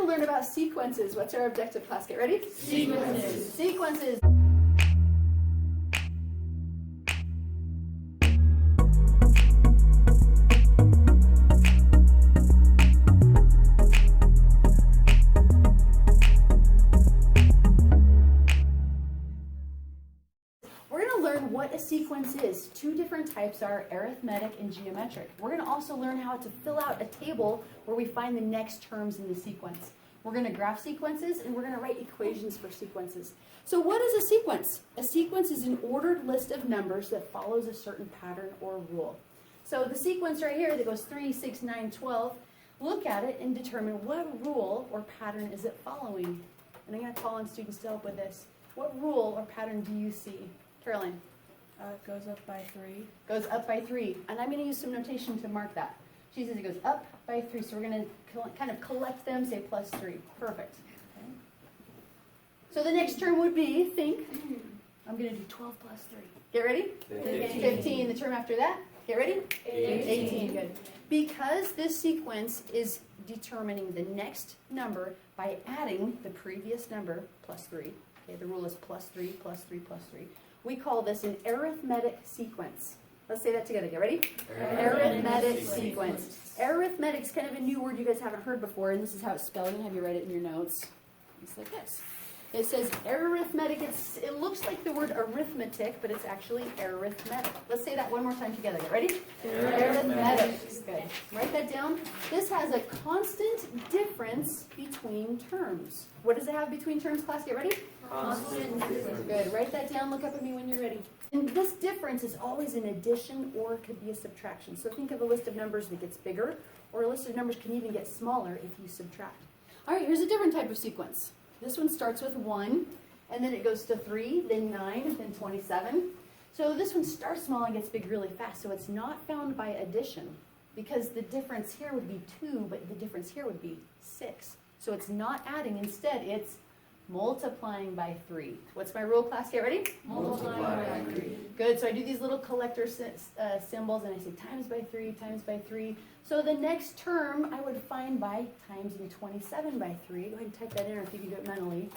learn about sequences. What's our objective class? Get ready? Sequences. Sequences. We're going to learn what a sequence is. Two different types are arithmetic and geometric. We're going to also learn how to fill out a table where we find the next terms in the sequence. We're going to graph sequences, and we're going to write equations for sequences. So what is a sequence? A sequence is an ordered list of numbers that follows a certain pattern or rule. So the sequence right here that goes 3, 6, 9, 12, look at it and determine what rule or pattern is it following. And I'm going to call on students to help with this. What rule or pattern do you see? Caroline? It goes up by 3. Goes up by 3. And I'm going to use some notation to mark that. She says it goes up by 3. So we're going to kind of collect them, say plus 3. Perfect. Okay. So the next term would be, think, I'm going to do 12 plus 3. Get ready? 15. The term after that? Get ready? 18. Good. Because this sequence is determining the next number by adding the previous number plus 3. Okay, the rule is plus 3, plus 3, plus 3. We call this an arithmetic sequence. Let's say that together. Get ready? Arithmetic sequence. Arithmetic is kind of a new word you guys haven't heard before, and this is how it's spelled. And have you read it in your notes? It's like this. It says arithmetic. It looks like the word arithmetic, but it's actually arithmetic. Let's say that one more time together. Get ready? Arithmetic. Good. Write that down. This has a constant difference between terms. What does it have between terms, class? Get ready? Constant difference. Good. Write that down. Look up at me when you're ready. And this difference is always an addition or it could be a subtraction. So think of a list of numbers that gets bigger, or a list of numbers can even get smaller if you subtract. All right, here's a different type of sequence. This one starts with 1, and then it goes to 3, then 9, then 27. So this one starts small and gets big really fast. So it's not found by addition, because the difference here would be 2, but the difference here would be 6. So it's not adding. Instead, it's multiplying by 3. What's my rule, class? Get ready? Multiplying by 3. Good. So I do these little collector symbols, and I say times by 3, times by 3. So the next term I would find by timesing 27 by 3. Go ahead and type that in, or if you can do it mentally.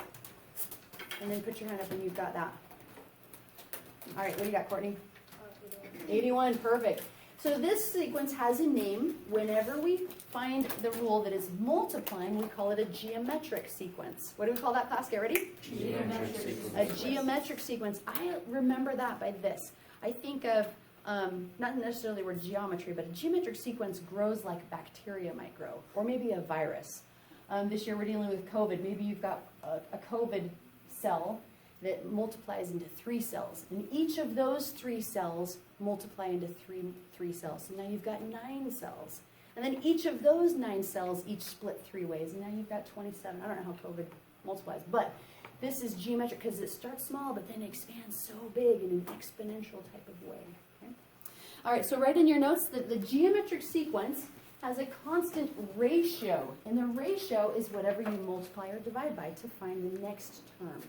And then put your hand up when you've got that. All right, what do you got, Courtney? 81. Perfect. So this sequence has a name. Whenever we find the rule that is multiplying, we call it a geometric sequence. What do we call that, class? Get ready? Geometric sequence. A geometric sequence. I remember that by this. I think of, not necessarily the word geometry, but a geometric sequence grows like bacteria might grow, or maybe a virus. This year we're dealing with COVID. Maybe you've got a COVID cell that multiplies into 3 cells. And each of those 3 cells multiply into three cells. So now you've got 9 cells. And then each of those 9 cells each split 3 ways. And now you've got 27. I don't know how COVID multiplies. But this is geometric because it starts small, but then expands so big in an exponential type of way. Okay? All right, so write in your notes that the geometric sequence has a constant ratio. And the ratio is whatever you multiply or divide by to find the next term.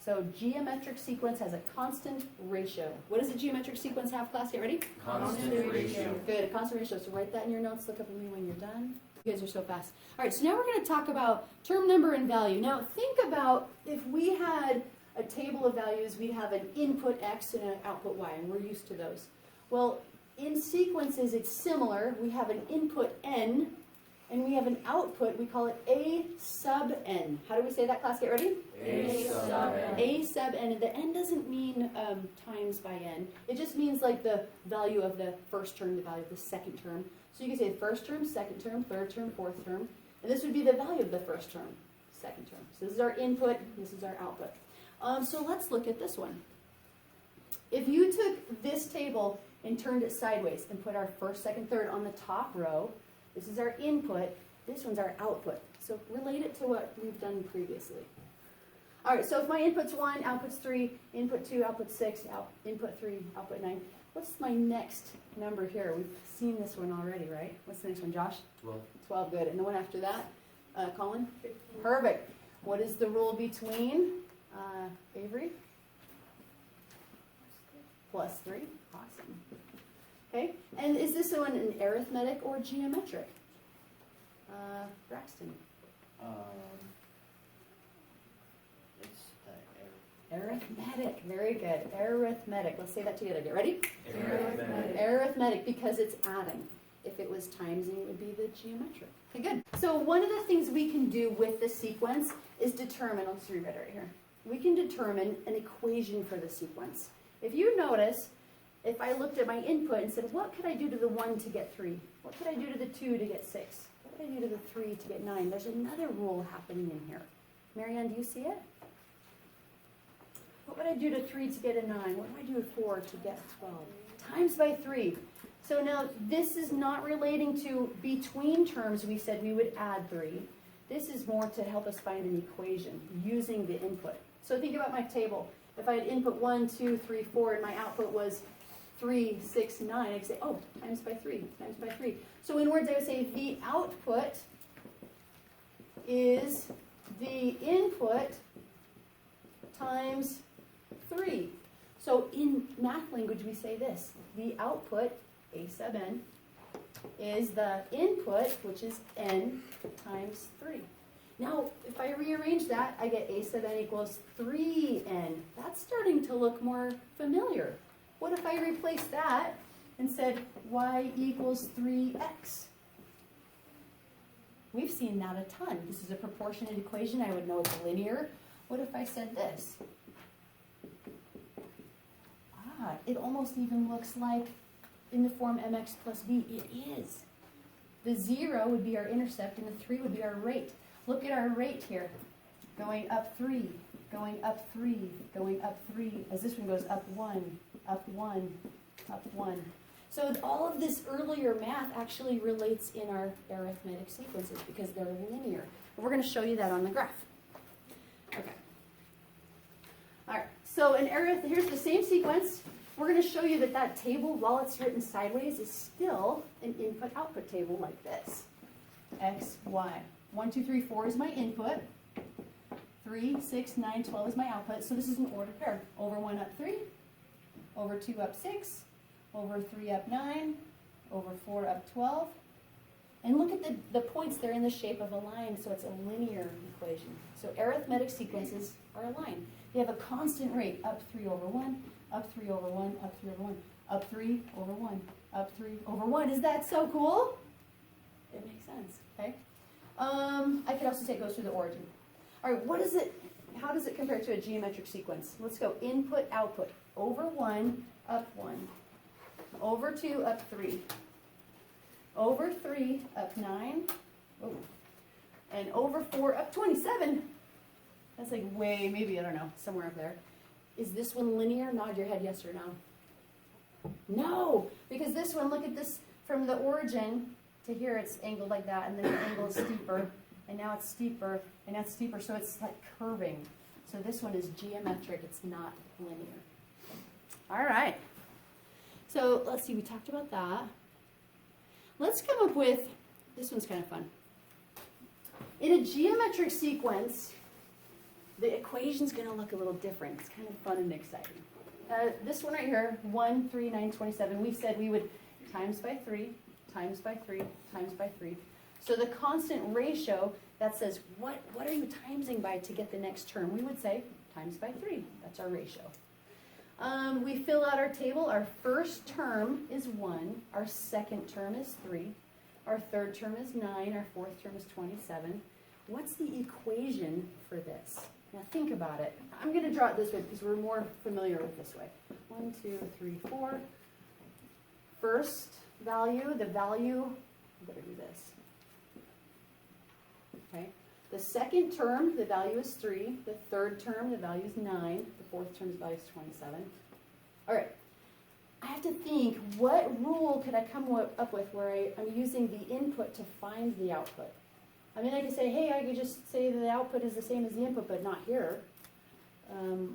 So geometric sequence has a constant ratio. What does a geometric sequence have, class? Get ready? Constant ratio. Good, a constant ratio. So write that in your notes. Look up at me when you're done. You guys are so fast. All right, so now we're going to talk about term number and value. Now think about if we had a table of values, we'd have an input x and an output y, and we're used to those. Well, in sequences, it's similar. We have an input n, and we have an output. We call it a sub n. How do we say that, class? Get ready? A sub n. A sub n. The n doesn't mean times by n. It just means like the value of the first term, the value of the second term. So you can say first term, second term, third term, fourth term. And this would be the value of the first term, second term. So this is our input, this is our output. So let's look at this one. If you took this table and turned it sideways and put our first, second, third on the top row, this is our input, this one's our output. So relate it to what we've done previously. All right, so if my input's 1, output's 3, input 2, output 6, input 3, output 9, what's my next number here? We've seen this one already, right? What's the next one, Josh? 12. 12, good. And the one after that, Colin? 15. Perfect. What is the rule between, Avery? Plus 3. Awesome. Okay, and is this one an arithmetic or geometric? Braxton? Arithmetic. Very good. Arithmetic. Let's say that together. Get ready? Arithmetic. Arithmetic, because it's adding. If it was timesing, it would be the geometric. Okay, good. So one of the things we can do with the sequence is determine, I'll just rewrite it right here. We can determine an equation for the sequence. If you notice, if I looked at my input and said, what could I do to the 1 to get 3? What could I do to the 2 to get 6? What could I do to the 3 to get 9? There's another rule happening in here. Marianne, do you see it? What would I do to 3 to get a 9? What do I do to 4 to get 12? Times by 3. So now this is not relating to between terms. We said we would add 3. This is more to help us find an equation using the input. So think about my table. If I had input 1, 2, 3, 4, and my output was 3, 6, 9, I could say, oh, times by 3, times by 3. So in words, I would say the output is the input times 3. So in math language, we say this. The output, A sub n, is the input, which is n times 3. Now, if I rearrange that, I get A sub n equals 3n. That's starting to look more familiar. What if I replace that and said y equals 3x? We've seen that a ton. This is a proportionate equation. I would know it's linear. What if I said this? It almost even looks like in the form mx plus b. It is. The 0 would be our intercept and the 3 would be our rate. Look at our rate here. Going up 3, going up 3, going up 3. As this one goes up 1, up 1, up 1. So all of this earlier math actually relates in our arithmetic sequences because they're linear. And we're going to show you that on the graph. Okay. All right. So here's the same sequence. We're going to show you that that table, while it's written sideways, is still an input-output table like this. X, Y. 1, 2, 3, 4 is my input. 3, 6, 9, 12 is my output. So this is an ordered pair. Over 1 up 3. Over 2 up 6. Over 3 up 9. Over 4 up 12. And look at the points. They're in the shape of a line, so it's a linear equation. So arithmetic sequences are a line. They have a constant rate. Up 3 over 1. Up 3 over 1, up 3 over 1, up 3 over 1, up 3 over 1. Is that so cool? It makes sense, okay? I could also say it goes through the origin. All right, how does it compare to a geometric sequence? Let's go input, output. Over 1, up 1. Over 2, up 3. Over 3, up 9. Oh. And over 4, up 27. That's like way, maybe, I don't know, somewhere up there. Is this one linear? Nod your head yes or no. No, because this one, look at this, from the origin to here, it's angled like that, and then the angle is steeper, and now it's steeper, and that's steeper, so it's like curving. So this one is geometric, it's not linear. All right. So let's see, we talked about that. Let's come up with, this one's kind of fun. In a geometric sequence, the equation's going to look a little different. It's kind of fun and exciting. This one right here, 1, 3, 9, 27, we said we would times by 3, times by 3, times by 3. So the constant ratio, that says, what are you timesing by to get the next term? We would say times by 3. That's our ratio. We fill out our table. Our first term is 1. Our second term is 3. Our third term is 9. Our fourth term is 27. What's the equation for this? Now think about it. I'm going to draw it this way because we're more familiar with this way. 1, 2, 3, 4. First value, the value, I better do this. Okay. The second term, the value is 3. The third term, the value is 9. The fourth term's value is 27. All right. I have to think, what rule could I come up with where I'm using the input to find the output? I mean, I could say, hey, I could just say that the output is the same as the input, but not here.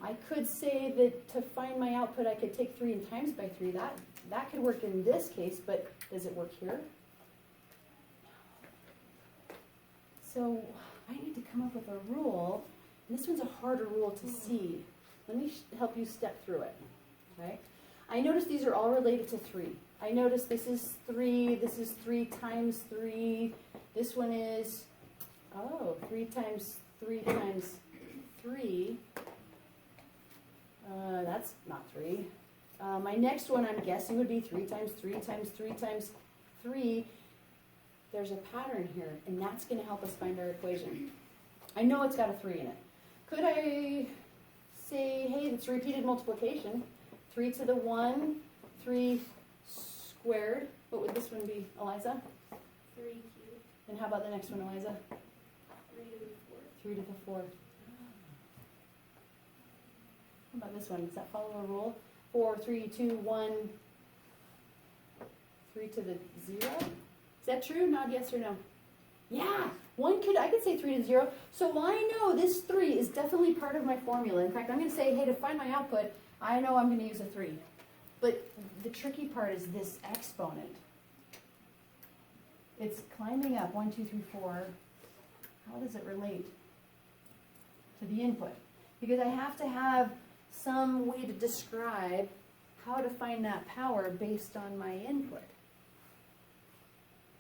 I could say that to find my output, I could take 3 and times by 3. That could work in this case, but does it work here? So I need to come up with a rule. And this one's a harder rule to see. Let me help you step through it. Okay? I notice these are all related to 3. I notice this is 3, this is 3 times 3. This one is, 3 times 3 times 3. That's not 3. My next one I'm guessing would be 3 times 3 times 3 times 3. There's a pattern here, and that's going to help us find our equation. I know it's got a 3 in it. Could I say, hey, it's repeated multiplication. 3 to the 1, 3 squared. What would this one be, Eliza? 3 cubed. And how about the next one, Eliza? 3 to the 4th. 3 to the 4th. How about this one? Does that follow a rule? 4, 3, 2, 1, 3 to the 0? Is that true? Nod yes or no. Yeah, I could say 3 to 0. So I know this 3 is definitely part of my formula. In fact, I'm going to say, hey, to find my output, I know I'm going to use a 3. But the tricky part is this exponent. It's climbing up, 1, 2, 3, 4. How does it relate to the input? Because I have to have some way to describe how to find that power based on my input.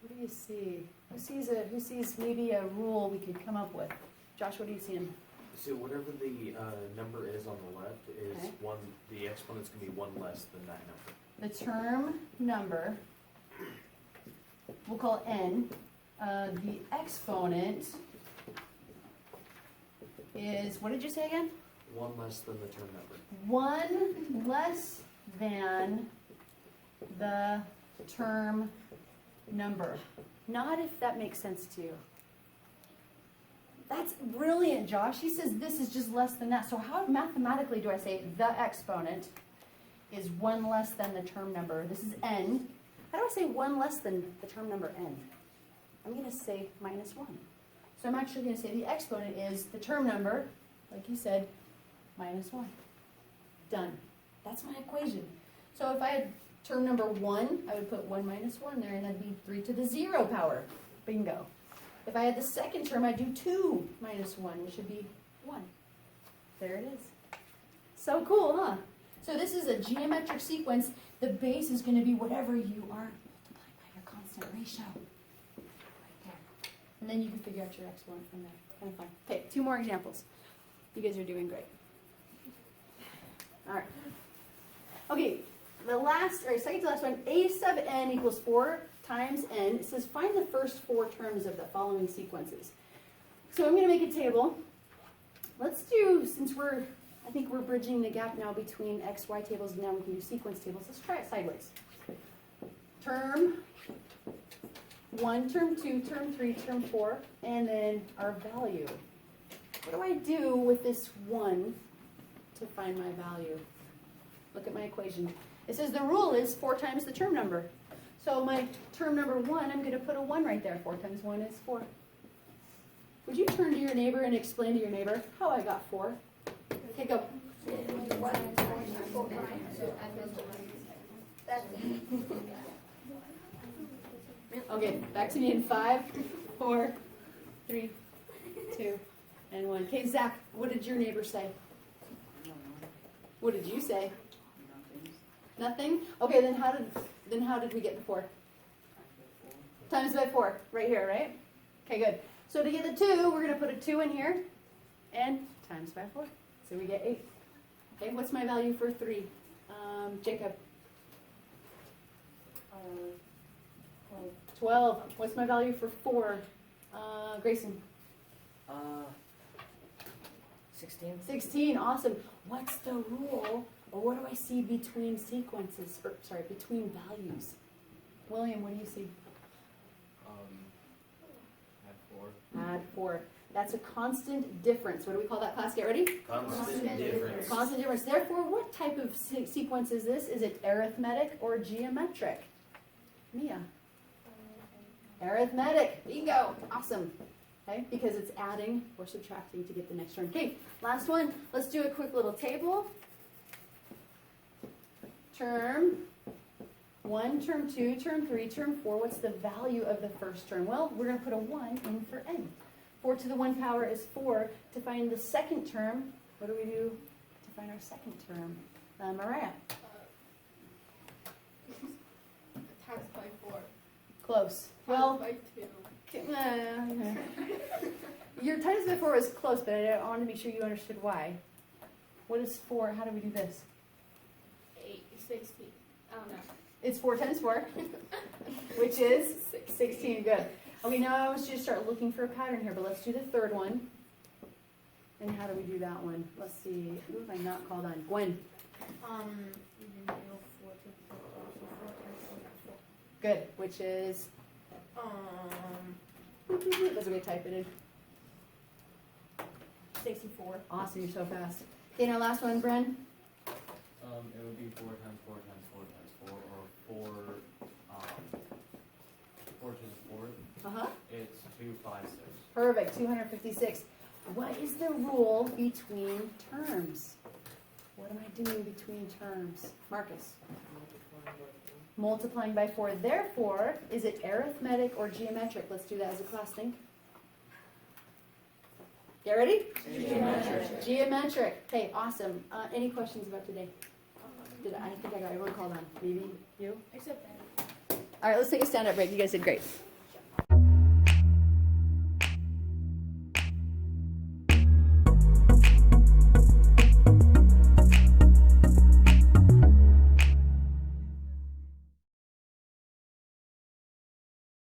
What do you see? Who sees maybe a rule we could come up with? Josh, what are you seeing? So whatever the number is on the left is Okay. one. The exponent's gonna be one less than that number. The term number, we'll call n. The exponent is, what did you say again? One less than the term number. 1 less than the term number. Not if that makes sense to you. That's brilliant, Josh. He says this is just less than that. So how mathematically do I say the exponent is 1 less than the term number? This is n. How do I say 1 less than the term number n? I'm going to say minus 1. So I'm actually going to say the exponent is the term number, like you said, minus 1. Done. That's my equation. So if I had term number 1, I would put 1 minus 1 there, and that'd be 3 to the 0 power. Bingo. If I had the second term, I'd do 2 minus 1, which would be 1. There it is. So cool, huh? So this is a geometric sequence. The base is going to be whatever you are multiplied by your constant ratio. Right there. And then you can figure out your exponent from there. Kind of fun. Okay, 2 more examples. You guys are doing great. All right. Okay, second to last one, a sub n equals 4 times n. It says find the first 4 terms of the following sequences. So I'm going to make a table. Let's do, since I think we're bridging the gap now between x, y tables, and now we can do sequence tables. Let's try it sideways. Term 1, term 2, term 3, term 4, and then our value. What do I do with this 1 to find my value? Look at my equation. It says the rule is 4 times the term number. So my term number 1, I'm going to put a 1 right there. 4 times 1 is 4. Would you turn to your neighbor and explain to your neighbor how I got 4? Okay, go. Okay, back to me in 5, 4, 3, 2, and 1. Okay, Zach, what did your neighbor say? What did you say? Nothing? Okay, then how did we get the 4? Times by 4, right here, right? Okay, good. So to get the 2, we're going to put a 2 in here, and times by 4. So we get 8. Okay, what's my value for 3? Jacob? 12. What's my value for 4? Grayson? 16. 16. Awesome. What's the rule, or what do I see between sequences, between values? William, what do you see? Add 4. Add 4. That's a constant difference. What do we call that, class? Get ready? Constant difference. Constant difference. Therefore, what type of sequence is this? Is it arithmetic or geometric? Mia? Arithmetic. Bingo. Awesome. Okay, because it's adding or subtracting to get the next term. Okay, last one. Let's do a quick little table. Term 1, term 2, term 3, term 4. What's the value of the first term? Well, we're going to put a 1 in for n. 4 to the 1 power is 4. To find the second term, what do we do to find our second term? Mariah? Times by 4. Close. Times Well, by 2. your times by 4 was close, but I want to be sure you understood why. What is 4? How do we do this? 8, 16. I don't know. It's 4 times 4, which is 16. Good. Okay, now I want you to start looking for a pattern here, but let's do the third one. And how do we do that one? Let's see. Who have I not called on? Gwen. You can do 4 times 4 times 4. Good. Which is. That's okay, type it in. 64. Awesome, you're so fast. Okay, now last one, Bren. It would be 4 times 4 times 4 times 4, or 4 to the 4th. Uh-huh. It's 256. Perfect, 256. What is the rule between terms? What am I doing between terms? Marcus. Multiplying by 4. Therefore, is it arithmetic or geometric? Let's do that as a class. Think. Get ready? Geometric. Geometric. Okay, awesome. Any questions about today? I think I got everyone called on. Maybe you? Except that. All right, let's take a stand-up break. You guys did great.